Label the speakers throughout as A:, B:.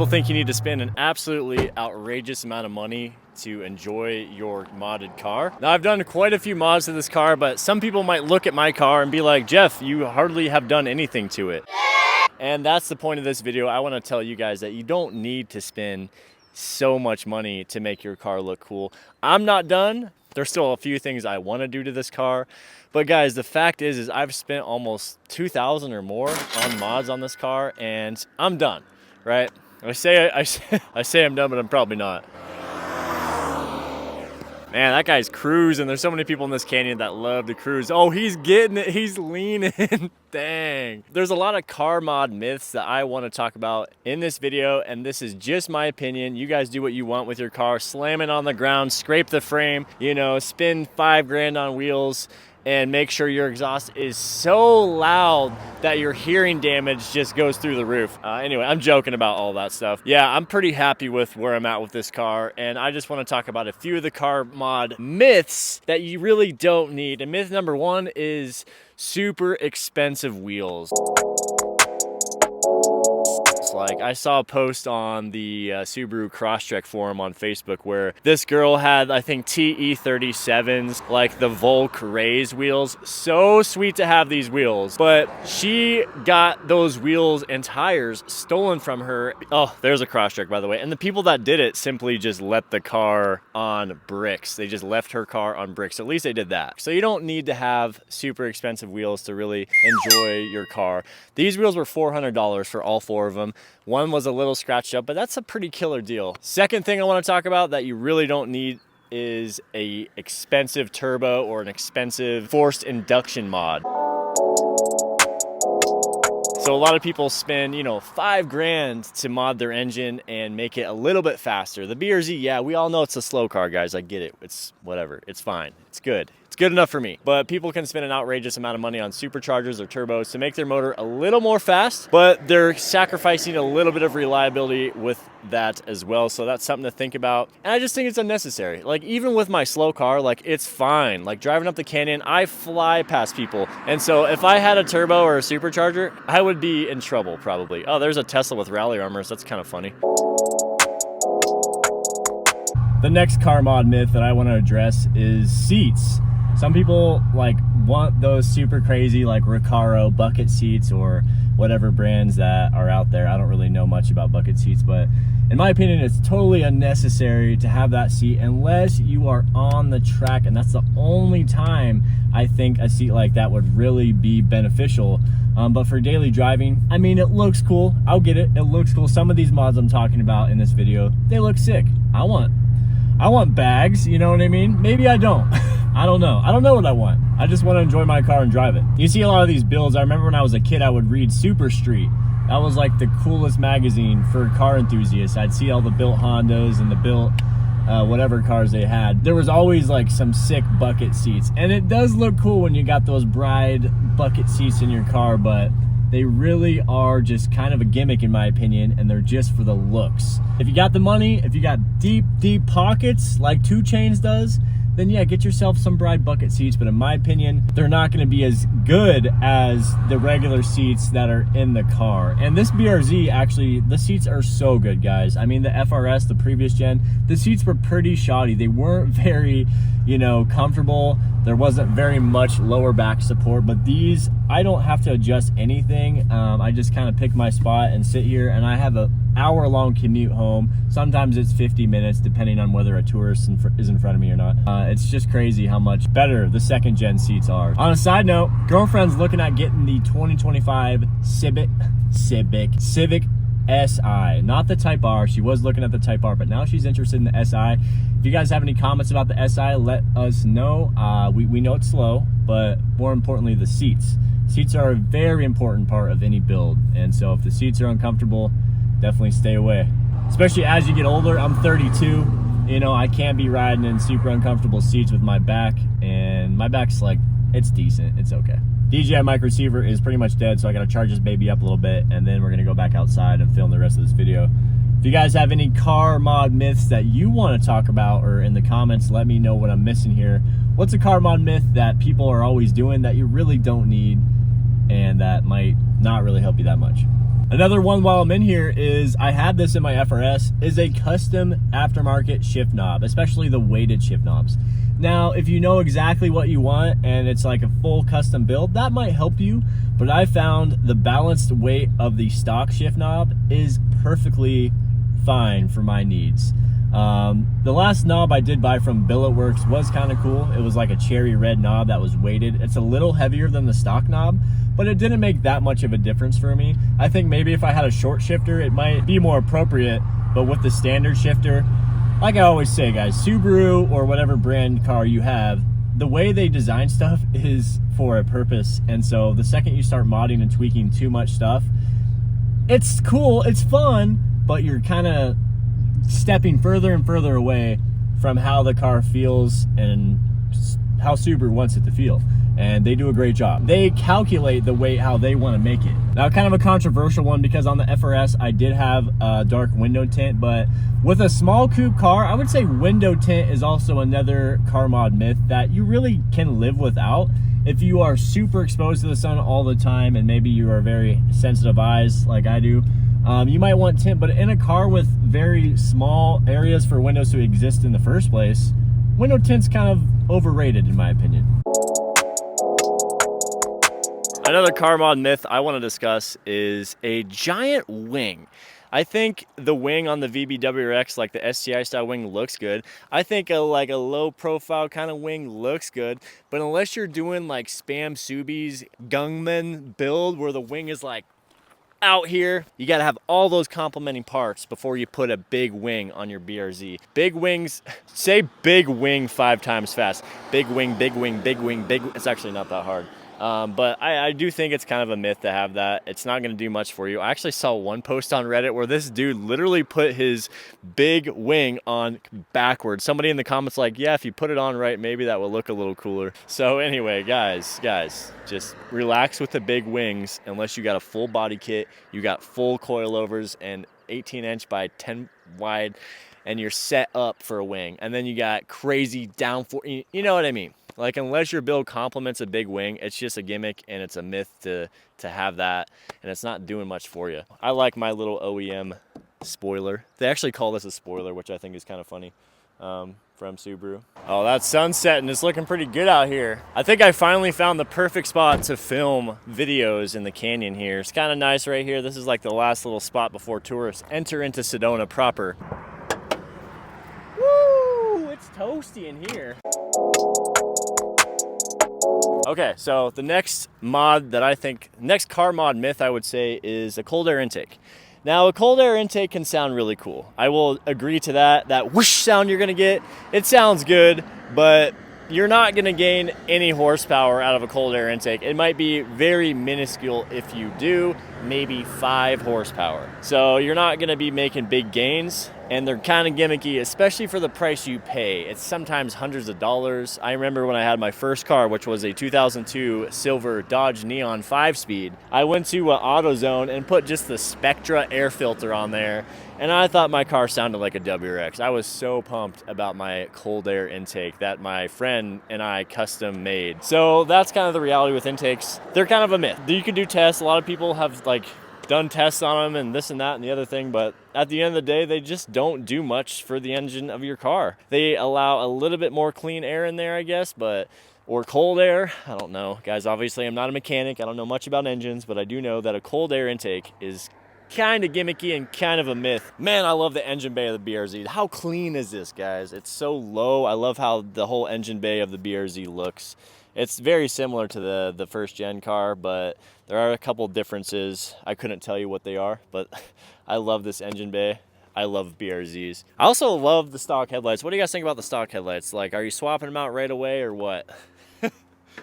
A: people think you need to spend an absolutely outrageous amount of money to enjoy your modded car. Now, I've done quite a few mods to this car, but some people might look at my car and be like, Jeff, you hardly have done anything to it. And that's the point of this video. I want to tell you guys that you don't need to spend so much money to make your car look cool. I'm not done. There's still a few things I want to do to this car. But guys, the fact is I've spent almost $2,000 or more on mods on this car, and I'm done, right? I say I'm done, but I'm probably not. Man, that guy's cruising. There's so many people in this canyon that love to cruise. Oh, he's getting it. He's leaning. Dang. There's a lot of car mod myths that I want to talk about in this video, and this is just my opinion. You guys do what you want with your car. Slam it on the ground, scrape the frame, you know, spend $5 on wheels, and make sure your exhaust is so loud that your hearing damage just goes through the roof. Anyway, I'm joking about all that stuff. Yeah, I'm pretty happy with where I'm at with this car, and I just want to talk about a few of the car mod myths that you really don't need. And myth number one is super expensive wheels. Like, I saw a post on the Subaru Crosstrek forum on Facebook where this girl had, I think, TE37s, like the Volk raised wheels. So sweet to have these wheels, but she got those wheels and tires stolen from her. Oh, there's a Crosstrek, by the way. And the people that did it simply just let the car on bricks. They just left her car on bricks. At least they did that. So you don't need to have super expensive wheels to really enjoy your car. These wheels were $400 for all four of them. One was a little scratched up, but that's a pretty killer deal. Second thing I want to talk about that you really don't need is a expensive turbo or an expensive forced induction mod. So a lot of people spend, you know, $5 to mod their engine and make it a little bit faster. The BRZ, yeah, we all know it's a slow car, guys. I get it. It's whatever. It's fine. It's good. It's good enough for me. But people can spend an outrageous amount of money on superchargers or turbos to make their motor a little more fast, but they're sacrificing a little bit of reliability with that as well. So that's something to think about. And I just think it's unnecessary. Like, even with my slow car, like, it's fine. Like, driving up the canyon, I fly past people. And so if I had a turbo or a supercharger, I would be in trouble probably. Oh, there's a Tesla with rally armors. That's kind of funny. The next car mod myth that I want to address is seats. Some people like want those super crazy like Recaro bucket seats or whatever brands that are out there. I don't really know much about bucket seats, but in my opinion, it's totally unnecessary to have that seat unless you are on the track, and that's the only time I think a seat like that would really be beneficial. But for daily driving, I mean, it looks cool. I'll get it. It looks cool. Some of these mods I'm talking about in this video, they look sick. I want bags, you know what I mean? Maybe I don't. I don't know. I don't know what I want. I just want to enjoy my car and drive it. You see a lot of these builds. I remember when I was a kid, I would read Super Street. That was like the coolest magazine for car enthusiasts. I'd see all the built Hondas and the built whatever cars they had. There was always like some sick bucket seats. And it does look cool when you got those bride bucket seats in your car, but they really are just kind of a gimmick in my opinion, and they're just for the looks. If you got the money, if you got deep pockets like 2 Chainz does, then yeah, get yourself some bride bucket seats. But in my opinion, they're not going to be as good as the regular seats that are in the car. And this BRZ, actually, the seats are so good, guys. I mean, the FRS, the previous gen, the seats were pretty shoddy. They weren't very, you know, comfortable. There wasn't very much lower back support, but these, I don't have to adjust anything. I just kind of pick my spot and sit here, and I have an hour-long commute home. Sometimes it's 50 minutes, depending on whether a tourist is in front of me or not. It's just crazy how much better the second gen seats are. On a side note, girlfriend's looking at getting the 2025 Civic SI, not the Type R. She was looking at the Type R, but now she's interested in the SI. If you guys have any comments about the SI, let us know. We know it's slow, but more importantly, the seats. Seats are a very important part of any build, and so if the seats are uncomfortable, definitely stay away. Especially as you get older. I'm 32. You know, I can't be riding in super uncomfortable seats with my back, and my back's like, it's decent. It's okay. DJI mic receiver is pretty much dead, so I gotta charge this baby up a little bit, and then we're gonna go back outside and film the rest of this video. If you guys have any car mod myths that you want to talk about, or in the comments, let me know what I'm missing here. What's a car mod myth that people are always doing that you really don't need and that might not really help you that much? Another one while I'm in here is, I had this in my FRS, is a custom aftermarket shift knob, especially the weighted shift knobs. Now, if you know exactly what you want and it's like a full custom build, that might help you, but I found the balanced weight of the stock shift knob is perfectly fine for my needs. The last knob I did buy from Billet Works was kind of cool. It was like a cherry red knob that was weighted. It's a little heavier than the stock knob, but it didn't make that much of a difference for me. I think maybe if I had a short shifter, it might be more appropriate, but with the standard shifter, like I always say, guys, Subaru or whatever brand car you have, the way they design stuff is for a purpose. And so the second you start modding and tweaking too much stuff, it's cool, it's fun, but you're kind of stepping further and further away from how the car feels and how Subaru wants it to feel. And they do a great job. They calculate the weight how they want to make it. Now, kind of a controversial one, because on the FRS I did have a dark window tint, but with a small coupe car, I would say window tint is also another car mod myth that you really can live without. If you are super exposed to the sun all the time and maybe you are very sensitive eyes like I do, you might want tint, but in a car with very small areas for windows to exist in the first place, window tint's kind of overrated in my opinion. Another car mod myth I want to discuss is a giant wing. I think the wing on the VBWRX, like the STI style wing, looks good. I think like a low profile kind of wing looks good, but unless you're doing like Spam Subi's Gungman build where the wing is like out here, you got to have all those complementing parts before you put a big wing on your BRZ. Big wings, say big wing 5 times fast. Big wing, big wing, big wing, big wing. It's actually not that hard. But I do think it's kind of a myth to have that. It's not going to do much for you. I actually saw one post on Reddit where this dude literally put his big wing on backwards. Somebody in the comments like, yeah, if you put it on right, maybe that will look a little cooler. So anyway, guys, just relax with the big wings. Unless you got a full body kit, you got full coilovers and 18-inch by 10 wide, and you're set up for a wing. And then you got crazy downforce. You know what I mean? Like, unless your build complements a big wing, it's just a gimmick and it's a myth to have that, and it's not doing much for you. I like my little OEM spoiler. They actually call this a spoiler, which I think is kind of funny, from Subaru. Oh, that sun's setting. It's looking pretty good out here. I think I finally found the perfect spot to film videos in the canyon here. It's kind of nice right here. This is like the last little spot before tourists enter into Sedona proper. Woo! It's toasty in here. Okay, so the next mod that I think, next car mod myth I would say, is a cold air intake. Now, a cold air intake can sound really cool. I will agree to that. That whoosh sound you're gonna get, it sounds good, but you're not gonna gain any horsepower out of a cold air intake. It might be very minuscule if you do, maybe 5 horsepower. So you're not gonna be making big gains, and they're kind of gimmicky, especially for the price you pay. It's sometimes hundreds of dollars. I remember when I had my first car, which was a 2002 silver Dodge Neon 5-speed, I went to AutoZone and put just the Spectra air filter on there, and I thought my car sounded like a WRX. I was so pumped about my cold air intake that my friend and I custom made. So that's kind of the reality with intakes. They're kind of a myth. You can do tests. A lot of people have like done tests on them and this and that and the other thing, but at the end of the day, they just don't do much for the engine of your car. They allow a little bit more clean air in there, I guess, or cold air. I don't know. Guys, obviously I'm not a mechanic. I don't know much about engines, but I do know that a cold air intake is kind of gimmicky and kind of a myth. Man, I love the engine bay of the BRZ. How clean is this, guys? It's so low. I love how the whole engine bay of the BRZ looks. It's very similar to the first gen car, but there are a couple differences. I couldn't tell you what they are, but I love this engine bay. I love BRZs. I also love the stock headlights. What do you guys think about the stock headlights? Like, are you swapping them out right away or what?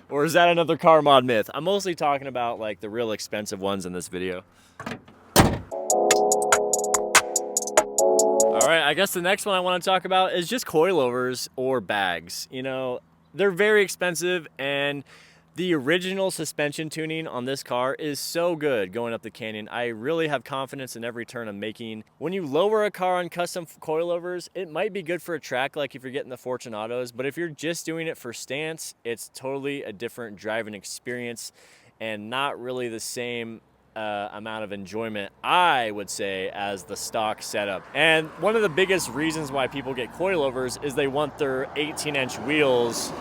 A: Or is that another car mod myth? I'm mostly talking about like the real expensive ones in this video. All right, I guess the next one I want to talk about is just coilovers or bags. You know, they're very expensive, and the original suspension tuning on this car is so good going up the canyon. I really have confidence in every turn I'm making. When you lower a car on custom coilovers, it might be good for a track like if you're getting the Fortunatos, but if you're just doing it for stance, it's totally a different driving experience and not really the same amount of enjoyment, I would say, as the stock setup. And one of the biggest reasons why people get coilovers is they want their 18-inch wheels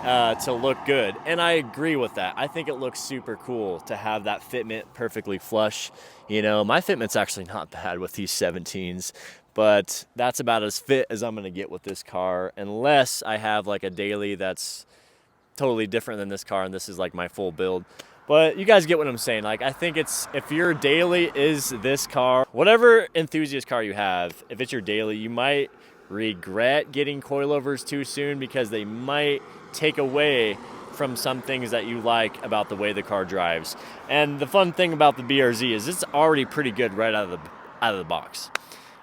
A: to look good. And I agree with that. I think it looks super cool to have that fitment perfectly flush. You know, my fitment's actually not bad with these 17s, but that's about as fit as I'm gonna get with this car, unless I have like a daily that's totally different than this car and this is like my full build. But you guys get what I'm saying. Like, I think it's, if your daily is this car, whatever enthusiast car you have, if it's your daily, you might regret getting coilovers too soon because they might take away from some things that you like about the way the car drives. And the fun thing about the BRZ is it's already pretty good right out of the box.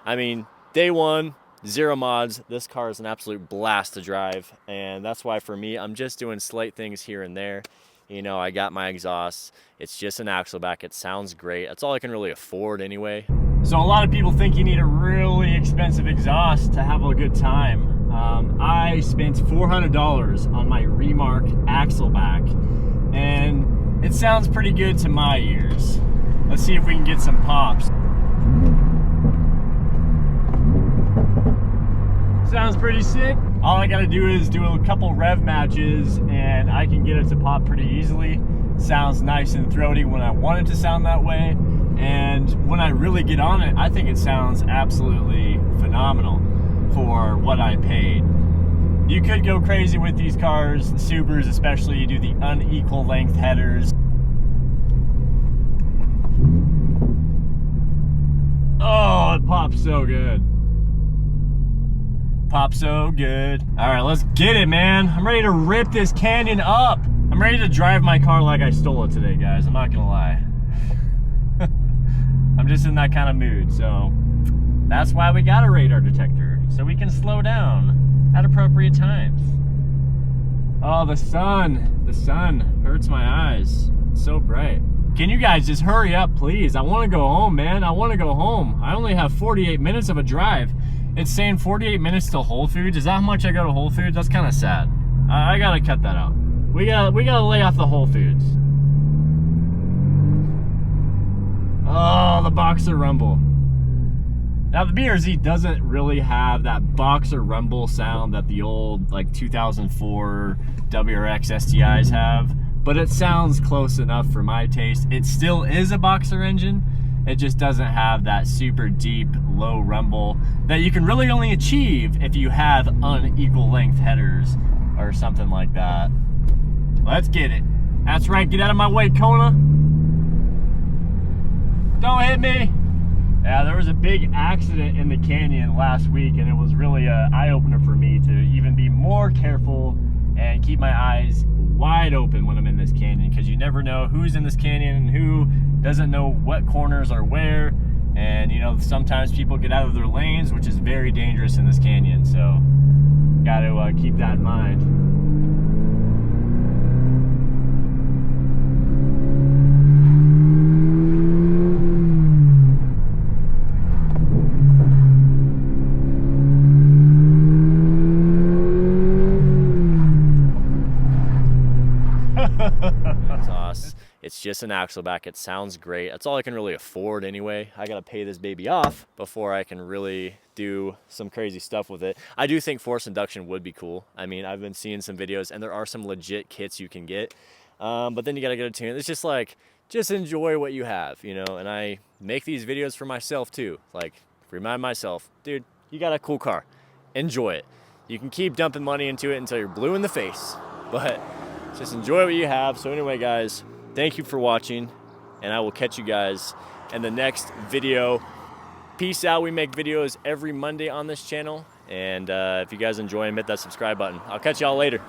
A: I mean, day one, 0 mods. This car is an absolute blast to drive, and that's why for me, I'm just doing slight things here and there. You know, I got my exhaust. It's just an axle back. It sounds great. That's all I can really afford anyway. So a lot of people think you need a really expensive exhaust to have a good time. I spent $400 on my Remark axle back, and it sounds pretty good to my ears. Let's see if we can get some pops. Sounds pretty sick. All I gotta do is do a couple rev matches and I can get it to pop pretty easily. Sounds nice and throaty when I want it to sound that way. And when I really get on it, I think it sounds absolutely phenomenal for what I paid. You could go crazy with these cars, the Subarus especially. You do the unequal length headers. Oh, it pops so good. Pops so good. All right, let's get it, man. I'm ready to rip this canyon up. I'm ready to drive my car like I stole it today, guys. I'm not gonna lie. I'm just in that kind of mood, so that's why we got a radar detector, so we can slow down at appropriate times. Oh, the sun hurts my eyes. It's so bright. Can you guys just hurry up, please? I wanna go home, man. I wanna go home. I only have 48 minutes of a drive. It's saying 48 minutes to Whole Foods. Is that how much I go to Whole Foods? That's kind of sad. I gotta cut that out. We gotta lay off the Whole Foods. Oh, the boxer rumble. Now the BRZ doesn't really have that boxer rumble sound that the old like 2004 WRX STIs have, but it sounds close enough for my taste. It still is a boxer engine. It just doesn't have that super deep, low rumble that you can really only achieve if you have unequal length headers or something like that. Let's get it. That's right, get out of my way, Kona. Don't hit me. Yeah, there was a big accident in the canyon last week, and it was really an eye-opener for me to even be more careful and keep my eyes wide open when I'm in this canyon, because you never know who's in this canyon and who doesn't know what corners are where. And you know, sometimes people get out of their lanes, which is very dangerous in this canyon, so got to keep that in mind. It's just an axle back. It sounds great. That's all I can really afford anyway. I gotta pay this baby off before I can really do some crazy stuff with it. I do think forced induction would be cool. I mean, I've been seeing some videos and there are some legit kits you can get, but then you gotta get a tune. It's just like, just enjoy what you have, you know. And I make these videos for myself too. Like, remind myself, dude, you got a cool car, enjoy it. You can keep dumping money into it until you're blue in the face, but just enjoy what you have. So anyway, guys, thank you for watching, and I will catch you guys in the next video. Peace out. We make videos every Monday on this channel, and if you guys enjoy them, hit that subscribe button. I'll catch y'all later.